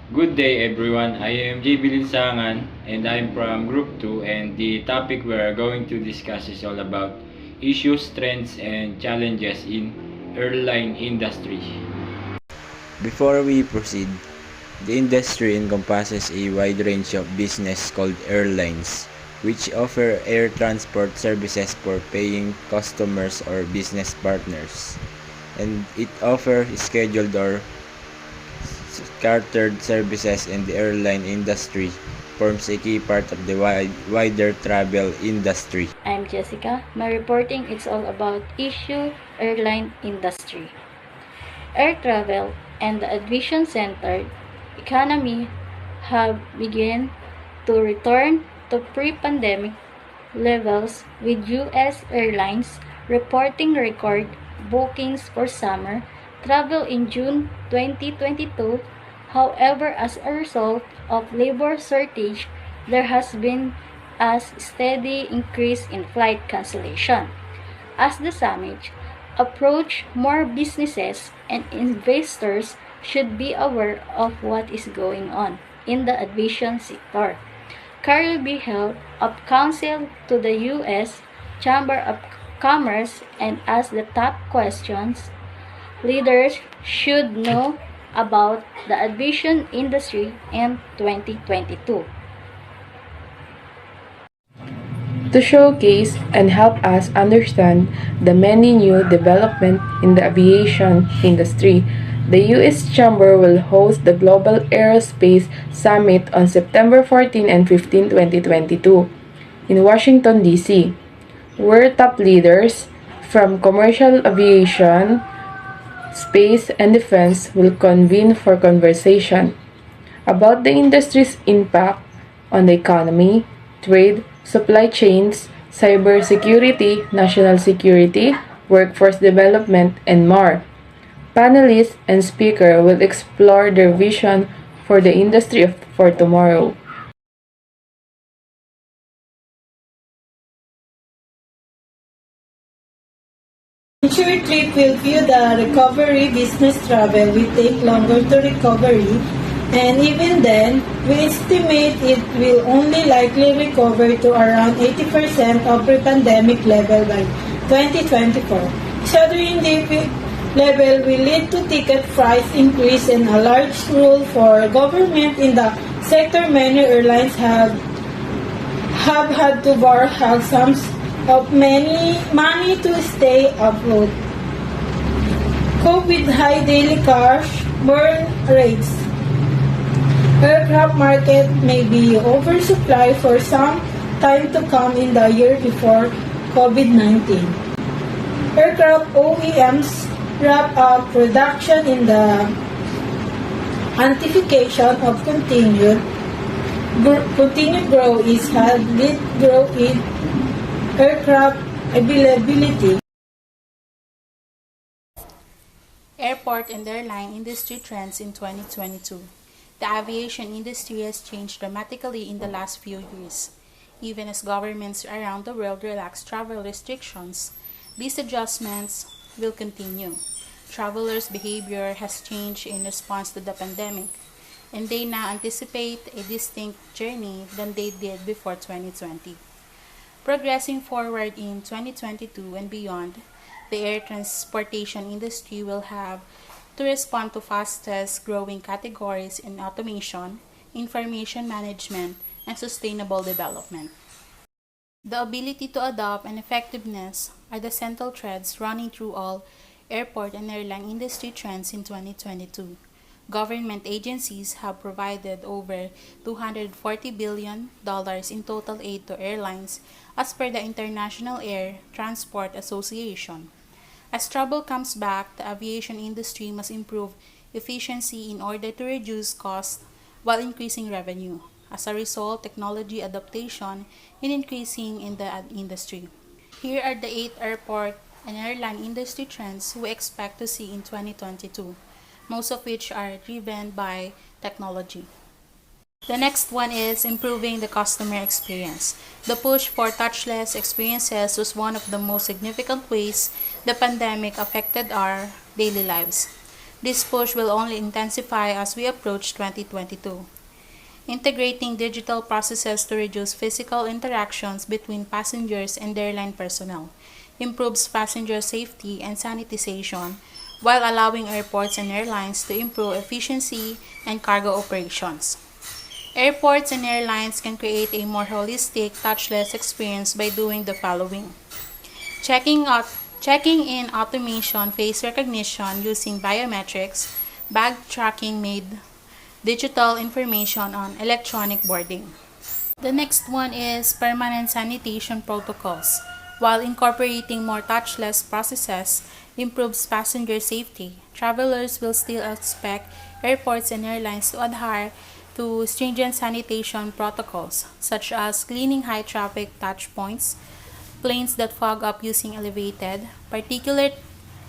Good day everyone, I am JB Linsangan and I'm from Group 2 and the topic we are going to discuss is all about issues, trends, and challenges in airline industry. Before we proceed, the industry encompasses a wide range of business called airlines, which offer air transport services for paying customers or business partners. And it offers scheduled or chartered services in the airline industry forms a key part of the wider travel industry. I'm Jessica. My reporting is all about issue airline industry. Air travel and the aviation-centered economy have begun to return to pre-pandemic levels with U.S. airlines reporting record bookings for summer travel in June 2022. However, as a result of labor shortage, there has been a steady increase in flight cancellation. As the summit approach, more businesses and investors should be aware of what is going on in the aviation sector. Carol B. held of counsel to the U.S. Chamber of Commerce and asked the top questions leaders should know about the aviation industry in 2022. To showcase and help us understand the many new developments in the aviation industry, the U.S. Chamber will host the Global Aerospace Summit on September 14 and 15, 2022 in Washington, D.C., where top leaders from commercial aviation, space, and defense will convene for conversation about the industry's impact on the economy, trade, supply chains, cybersecurity, national security, workforce development, and more. Panelists and speakers will explore their vision for the industry for tomorrow. Insured trip will view the recovery. Business travel will take longer to recovery, and even then, we estimate it will only likely recover to around 80% of pre-pandemic level by 2024. Shuttering the level will lead to ticket price increase and a large role for government in the sector. Many airlines have had to borrow sums of many money to stay afloat. Cope with high daily cash burn rates. Aircraft market may be oversupply for some time to come in the year before COVID-19. Aircraft OEMs wrap up production in the anticipation of continued growth is had lead growth in aircraft availability. Airport and airline industry trends in 2022. The aviation industry has changed dramatically in the last few years. Even as governments around the world relax travel restrictions, these adjustments will continue. Travelers' behavior has changed in response to the pandemic, and they now anticipate a distinct journey than they did before 2020. Progressing forward in 2022 and beyond, the air transportation industry will have to respond to fastest growing categories in automation, information management, and sustainable development. The ability to adapt and effectiveness are the central threads running through all airport and airline industry trends in 2022. Government agencies have provided over $240 billion in total aid to airlines as per the International Air Transport Association. As travel comes back, the aviation industry must improve efficiency in order to reduce costs while increasing revenue. As a result, technology adaptation is increasing in the industry. Here are the 8 airport and airline industry trends we expect to see in 2022, most of which are driven by technology. The next one is improving the customer experience. The push for touchless experiences was one of the most significant ways the pandemic affected our daily lives. This push will only intensify as we approach 2022. Integrating digital processes to reduce physical interactions between passengers and airline personnel improves passenger safety and sanitization while allowing airports and airlines to improve efficiency and cargo operations. Airports and airlines can create a more holistic, touchless experience by doing the following: checking out checking in automation, face recognition using biometrics, bag tracking made digital information on electronic boarding. The next one is permanent sanitation protocols. While incorporating more touchless processes improves passenger safety, travelers will still expect airports and airlines to adhere to stringent sanitation protocols, such as cleaning high traffic touch points, planes that fog up using elevated, particulate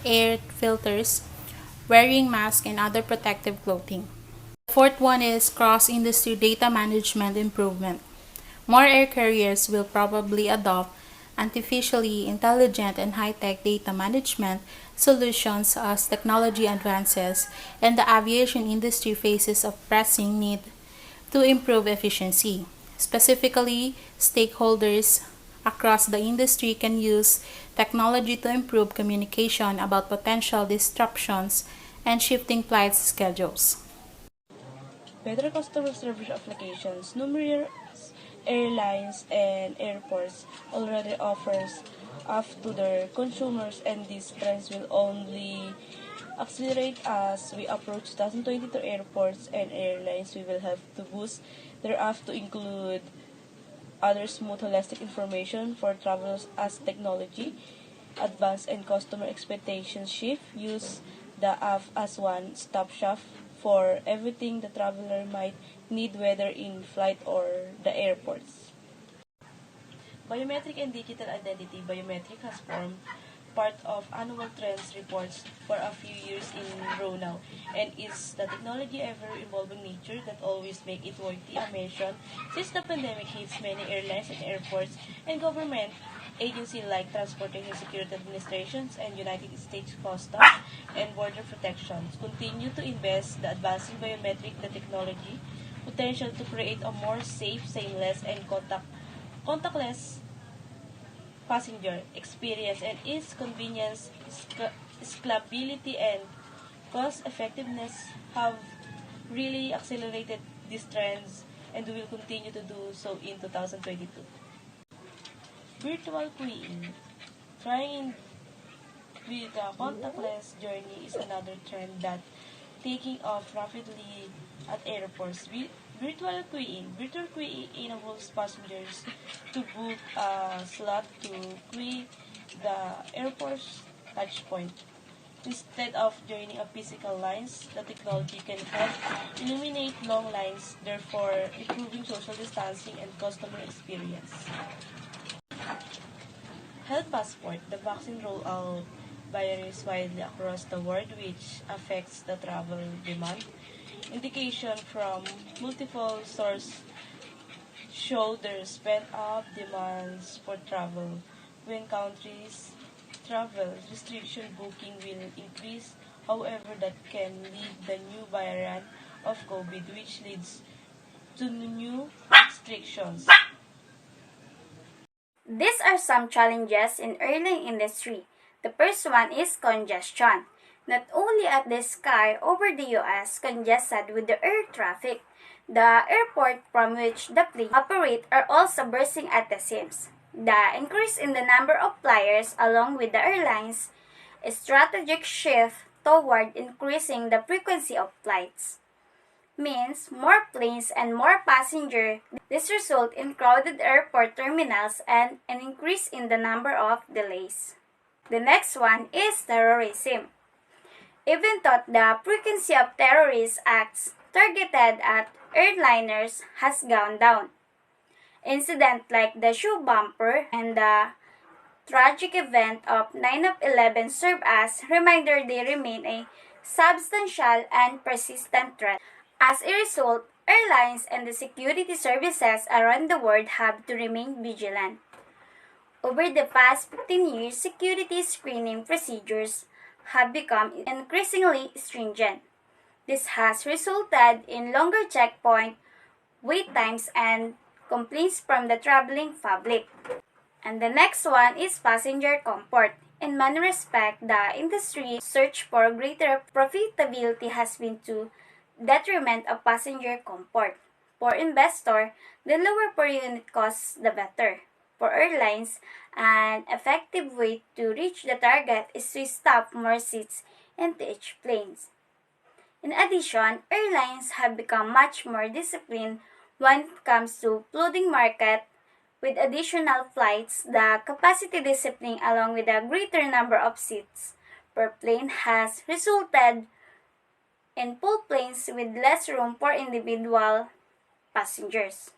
air filters, wearing masks, and other protective clothing. The fourth one is cross-industry data management improvement. More air carriers will probably adopt artificially intelligent and high-tech data management solutions as technology advances and the aviation industry faces a pressing need to improve efficiency. Specifically, stakeholders across the industry can use technology to improve communication about potential disruptions and shifting flight schedules. Better customer service applications. Numerous airlines and airports already offers to their consumers, and these trends will only accelerate as we approach 2022. Airports and airlines we will have to boost their app to include other smooth holistic information for travelers as technology advance and customer expectations shift. Use the app as one-stop shop for everything the traveler might need, whether in flight or the airports. Biometric and digital identity. Biometric has formed part of annual trends reports for a few years in a row now, and is the technology ever-evolving nature that always make it worthy a mention since the pandemic hits. Many airlines and airports and government agencies like Transportation Security Administrations and United States Customs and Border Protections continue to invest the advancing biometric the technology potential to create a more safe, seamless, and contactless passenger experience, and its convenience, scalability, and cost effectiveness have really accelerated these trends and will continue to do so in 2022. Virtual queuing. Trying with a contactless journey is another trend that taking off rapidly at airports. Virtual queuing enables passengers to book a slot to queue the airport's touchpoint. Instead of joining a physical lines, the technology can help eliminate long lines, therefore improving social distancing and customer experience. Health passport. The vaccine rollout varies widely across the world, which affects the travel demand. Indication from multiple sources show there's pent-up demands for travel. When countries travel restriction, booking will increase. However, that can lead the new variant of COVID, which leads to new restrictions. These are some challenges in airline industry. The first one is congestion. Not only at the sky over the US congested with the air traffic, the airport from which the planes operate are also bursting at the seams. The increase in the number of flyers along with the airlines a strategic shift toward increasing the frequency of flights means more planes and more passengers. This results in crowded airport terminals and an increase in the number of delays. The next one is terrorism. Even though the frequency of terrorist acts targeted at airliners has gone down, incidents like the shoe bumper and the tragic event of 9/11 serve as reminder they remain a substantial and persistent threat. As a result, airlines and the security services around the world have to remain vigilant. Over the past 15 years, security screening procedures have become increasingly stringent. This has resulted in longer checkpoint wait times and complaints from the traveling public. And the next one is passenger comfort. In many respects, the industry search for greater profitability has been to detriment of passenger comfort. For investor, the lower per unit costs, the better. For airlines, an effective way to reach the target is to stuff more seats into each planes. In addition, airlines have become much more disciplined when it comes to flooding market with additional flights. The capacity discipline along with a greater number of seats per plane has resulted in full planes with less room for individual passengers.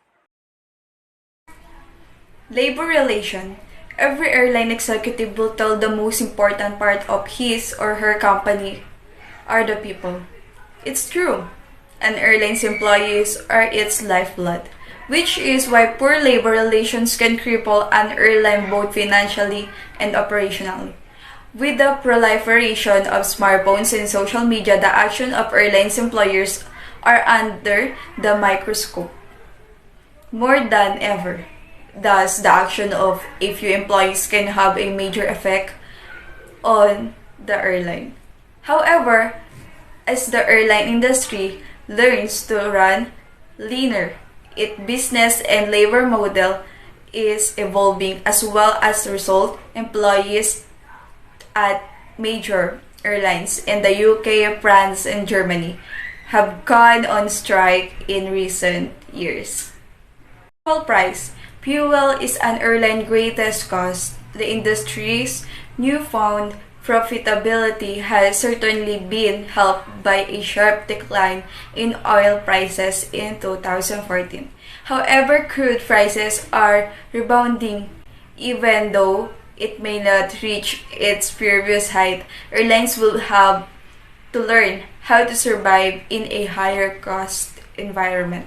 Labor relation. Every airline executive will tell the most important part of his or her company are the people. It's true. An airline's employees are its lifeblood, which is why poor labor relations can cripple an airline both financially and operationally. With the proliferation of smartphones and social media, the action of airlines employers are under the microscope more than ever. Thus, the action of a few employees can have a major effect on the airline. However, as the airline industry learns to run leaner, its business and labor model is evolving as well as a result, employees at major airlines in the UK, France, and Germany have gone on strike in recent years. Fuel price. Fuel is an airline's greatest cost. The industry's newfound profitability has certainly been helped by a sharp decline in oil prices in 2014. However, crude prices are rebounding even though it may not reach its previous height. Airlines will have to learn how to survive in a higher cost environment.